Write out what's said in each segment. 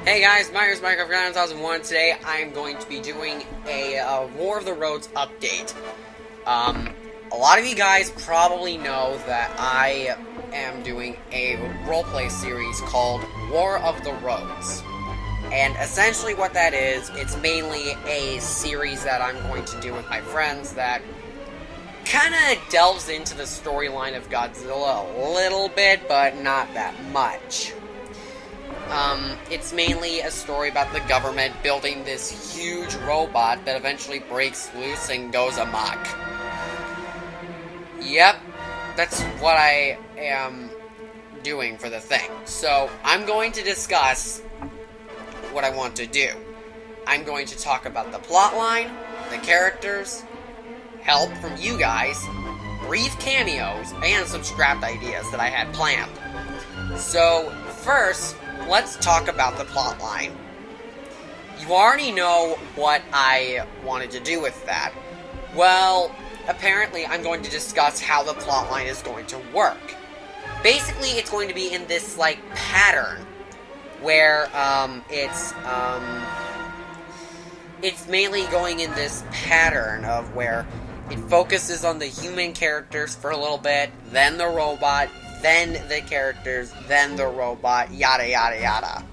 Hey guys, my name is Minecraft 9001. Today I am going to be doing a War of the Rhodes update. A lot of you guys probably know that I am doing a roleplay series called War of the Rhodes. And essentially what that is, it's mainly a series that I'm going to do with my friends that kind of delves into the storyline of Godzilla a little bit, but not that much. It's mainly a story about the government building this huge robot that eventually breaks loose and goes amok. Yep, that's what I am doing for the thing. So, I'm going to discuss what I want to do. I'm going to talk about the plotline, the characters, help from you guys, brief cameos, and some scrapped ideas that I had planned. So, first, let's talk about the plotline. You already know what I wanted to do with that. Well, apparently I'm going to discuss how the plotline is going to work. Basically, it's going to be in this, pattern, where, it's mainly going in this pattern of where it focuses on the human characters for a little bit, then the robot, then the characters, then the robot, yada yada yada.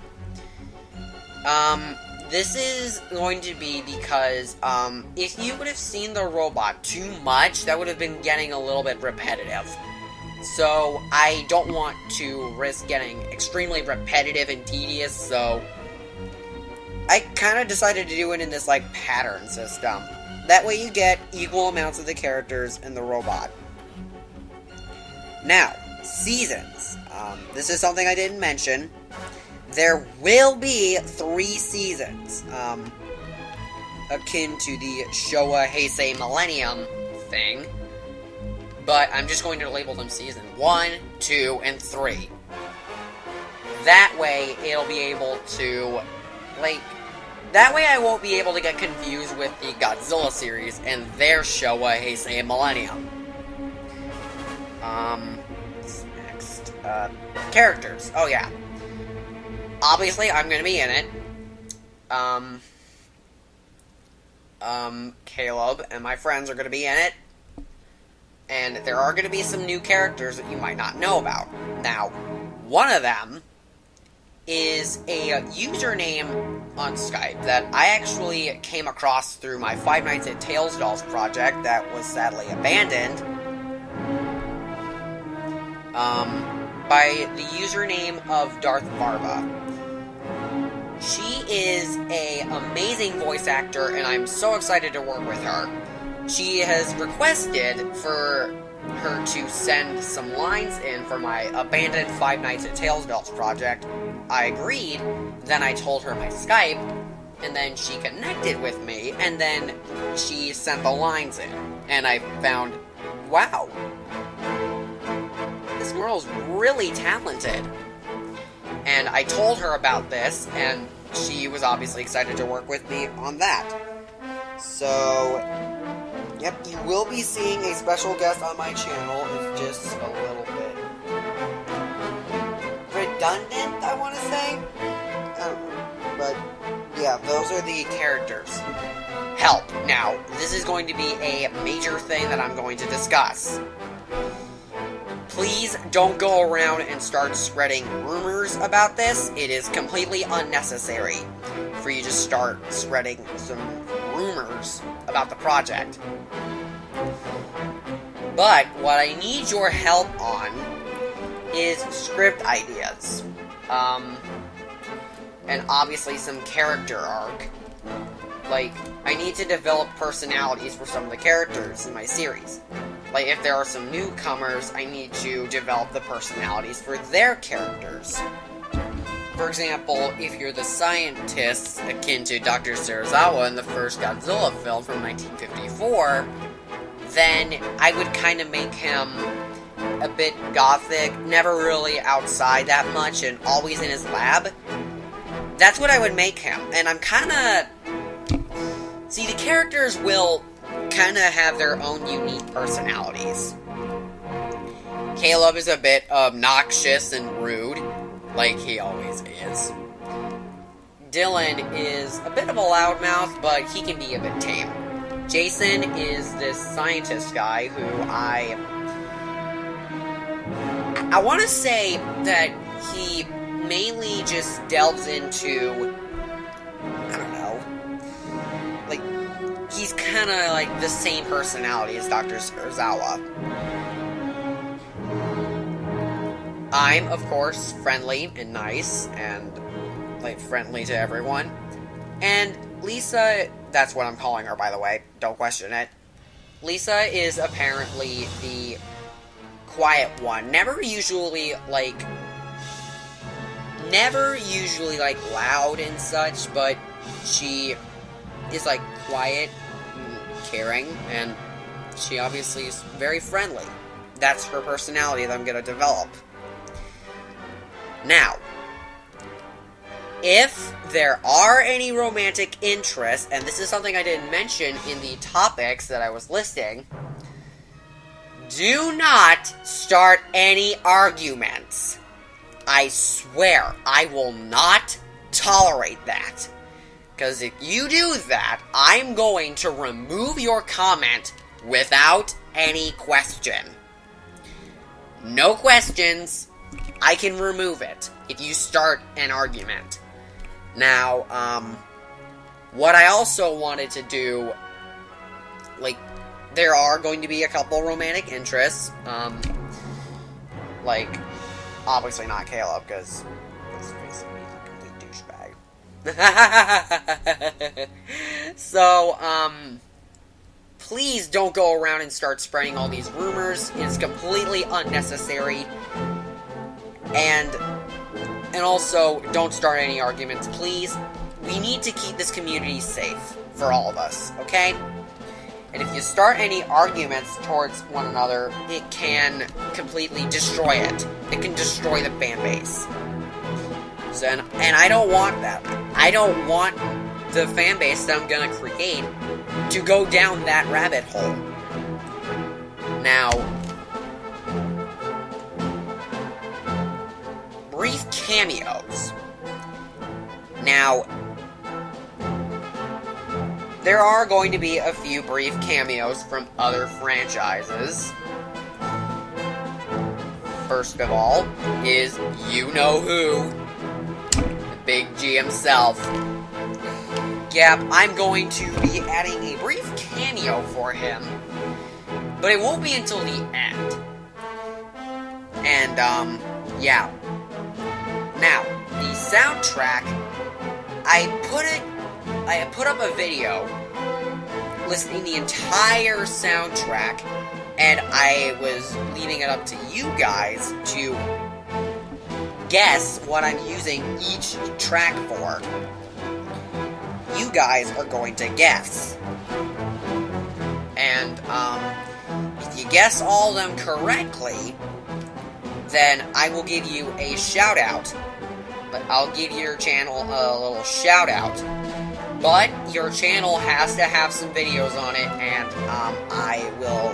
This is going to be because, if you would have seen the robot too much, that would have been getting a little bit repetitive. So, I don't want to risk getting extremely repetitive and tedious, so I kind of decided to do it in this, pattern system. That way you get equal amounts of the characters and the robot. Now, seasons. This is something I didn't mention. There will be 3 seasons, akin to the Showa Heisei Millennium thing, but I'm just going to label them season 1, 2, and 3. That way, it'll be able to, that way I won't be able to get confused with the Godzilla series and their Showa Heisei Millennium. Characters. Oh, yeah. Obviously, I'm gonna be in it. Caleb and my friends are gonna be in it. And there are gonna be some new characters that you might not know about. Now, one of them is a username on Skype that I actually came across through my Five Nights at Tales Dolls project that was sadly abandoned. By the username of Darth Varba. She is an amazing voice actor, and I'm so excited to work with her. She has requested for her to send some lines in for my abandoned Five Nights at Tales Dolls project. I agreed, then I told her my Skype, and then she connected with me, and then she sent the lines in. And I found, wow, this girl's really talented. And I told her about this, and she was obviously excited to work with me on that. So, yep, you will be seeing a special guest on my channel. It's just a little bit redundant, I want to say. I don't know. But, yeah, those are the characters. Help. Now, this is going to be a major thing that I'm going to discuss. Please don't go around and start spreading rumors about this. It is completely unnecessary for you to start spreading some rumors about the project. But what I need your help on is script ideas. And obviously some character arc. I need to develop personalities for some of the characters in my series. If there are some newcomers, I need to develop the personalities for their characters. For example, if you're the scientist akin to Dr. Serizawa in the first Godzilla film from 1954, then I would kind of make him a bit gothic, never really outside that much, and always in his lab. That's what I would make him, and I'm kind of... See, the characters will kind of have their own unique personalities. Caleb is a bit obnoxious and rude, like he always is. Dylan is a bit of a loudmouth, but he can be a bit tame. Jason is this scientist guy who I want to say that he mainly just delves into, I don't know, like, he's kind of like the same personality as Dr. Urzawa. I'm, of course, friendly and nice, and, like, friendly to everyone. And Lisa, that's what I'm calling her, by the way, don't question it. Lisa is apparently the quiet one. Never usually, like, loud and such, but she is, like, quiet and caring, and she obviously is very friendly. That's her personality that I'm gonna develop. Now, if there are any romantic interests, and this is something I didn't mention in the topics that I was listing, do not start any arguments. I swear, I will not tolerate that. Because if you do that, I'm going to remove your comment without any question. No questions. I can remove it if you start an argument. Now, what I also wanted to do, like, there are going to be a couple romantic interests, like, obviously not Caleb, because, let's face it, he's a complete douchebag. So, please don't go around and start spreading all these rumors. It's completely unnecessary. And also, don't start any arguments, please. We need to keep this community safe for all of us, okay? And if you start any arguments towards one another, it can completely destroy it. It can destroy the fan base. So, and I don't want that. I don't want the fan base that I'm gonna create to go down that rabbit hole. Now, brief cameos. Now, there are going to be a few brief cameos from other franchises. First of all is you-know-who, the Big G himself. Yep, I'm going to be adding a brief cameo for him, but it won't be until the end. And, yeah. Now, the soundtrack, I put up a video listing the entire soundtrack, and I was leaving it up to you guys to guess what I'm using each track for. You guys are going to guess. And, if you guess all of them correctly, then I will give you a shout-out. But I'll give your channel a little shout-out. But your channel has to have some videos on it, and, I will...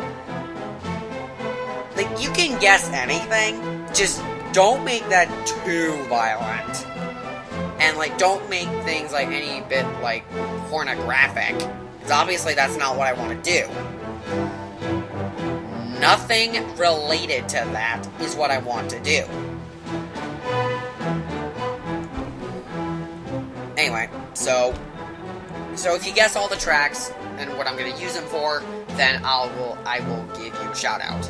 Like, you can guess anything, just don't make that too violent. And, like, don't make things, like, any bit, like, pornographic. Because obviously that's not what I want to do. Nothing related to that is what I want to do. Anyway, so if you guess all the tracks and what I'm going to use them for, then I will give you a shout out.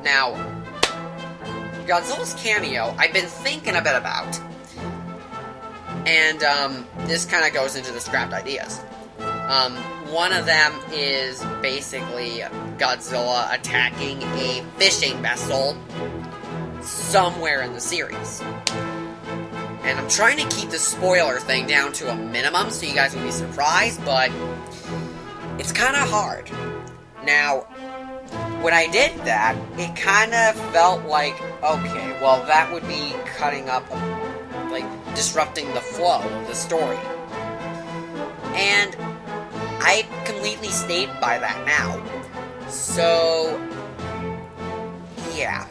Now, Godzilla's cameo, I've been thinking a bit about. And, this kind of goes into the scrapped ideas. One of them is basically Godzilla attacking a fishing vessel somewhere in the series. And I'm trying to keep the spoiler thing down to a minimum so you guys will be surprised, but it's kind of hard. Now, when I did that, it kind of felt like, okay, well, that would be cutting up, like, disrupting the flow of the story. And I completely stayed by that now. So, yeah.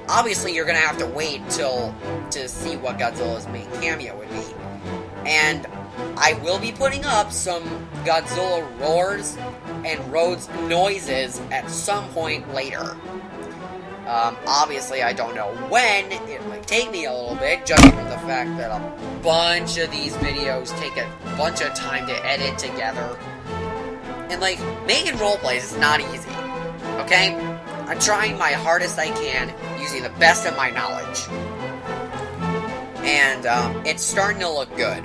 obviously you're gonna have to wait to see what Godzilla's main cameo would be. And I will be putting up some Godzilla roars and Rhodes noises at some point later. Obviously, I don't know when. It might take me a little bit, judging from the fact that a bunch of these videos take a bunch of time to edit together. And, like, making roleplays is not easy, okay? I'm trying my hardest I can, using the best of my knowledge. And, it's starting to look good.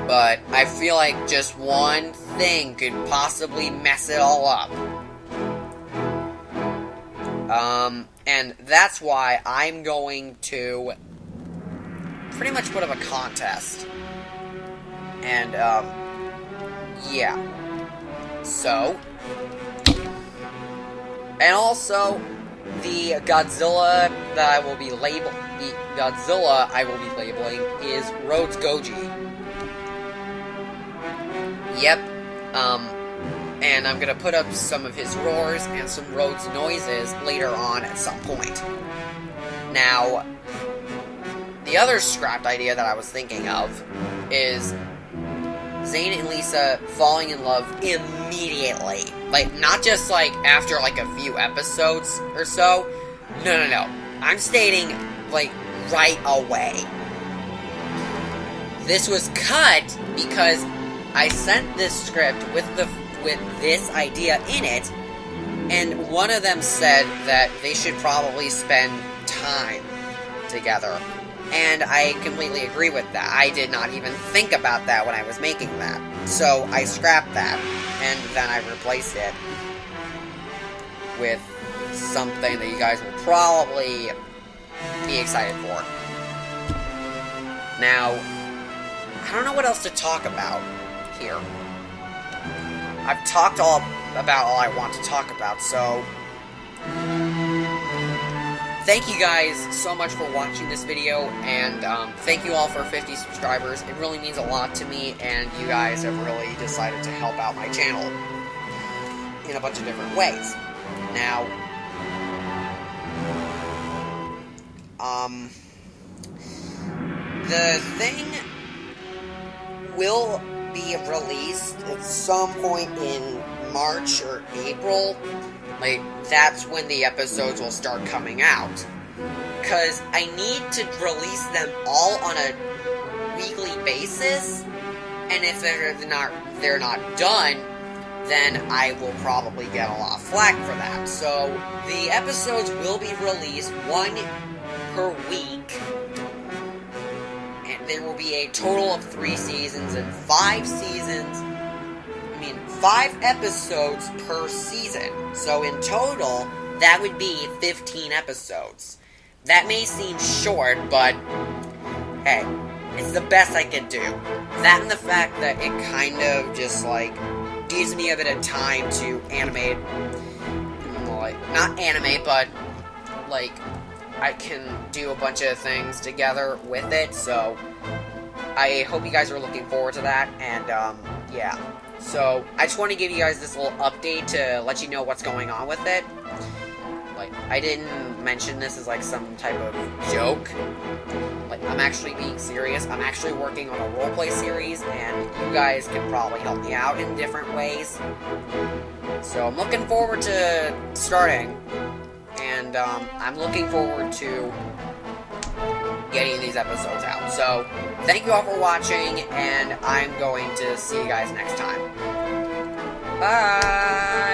But I feel like just one thing could possibly mess it all up. And that's why I'm going to pretty much put up a contest. And, yeah. So, and also, the Godzilla that I will be labeling is Rhodes Goji. Yep, and I'm gonna put up some of his roars and some Rhodes noises later on at some point. Now, the other scrapped idea that I was thinking of is Zane and Lisa falling in love immediately. Like, not just, like, after, like, a few episodes or so. No. I'm stating, like, right away. This was cut because I sent this script with this idea in it, and one of them said that they should probably spend time together. And I completely agree with that. I did not even think about that when I was making that. So I scrapped that, and then I replaced it with something that you guys will probably be excited for. Now, I don't know what else to talk about here. I've talked about all I want to talk about, so thank you guys so much for watching this video, and thank you all for 50 subscribers. It really means a lot to me, and you guys have really decided to help out my channel in a bunch of different ways. Now, the thing will be released at some point in March or April. Like, that's when the episodes will start coming out. Because I need to release them all on a weekly basis, and if they're not done, then I will probably get a lot of flack for that. So, the episodes will be released one per week, and there will be a total of 3 seasons and 5 episodes per season. So in total, that would be 15 episodes. That may seem short, but hey, it's the best I could do. That and the fact that it kind of just, like, gives me a bit of time to animate, like, not animate, but, like, I can do a bunch of things together with it, so I hope you guys are looking forward to that, and, yeah. So, I just want to give you guys this little update to let you know what's going on with it. Like, I didn't mention this as, like, some type of joke. Like, I'm actually being serious. I'm actually working on a roleplay series, and you guys can probably help me out in different ways. So, I'm looking forward to starting, and, I'm looking forward to getting these episodes out. So, thank you all for watching, and I'm going to see you guys next time. Bye!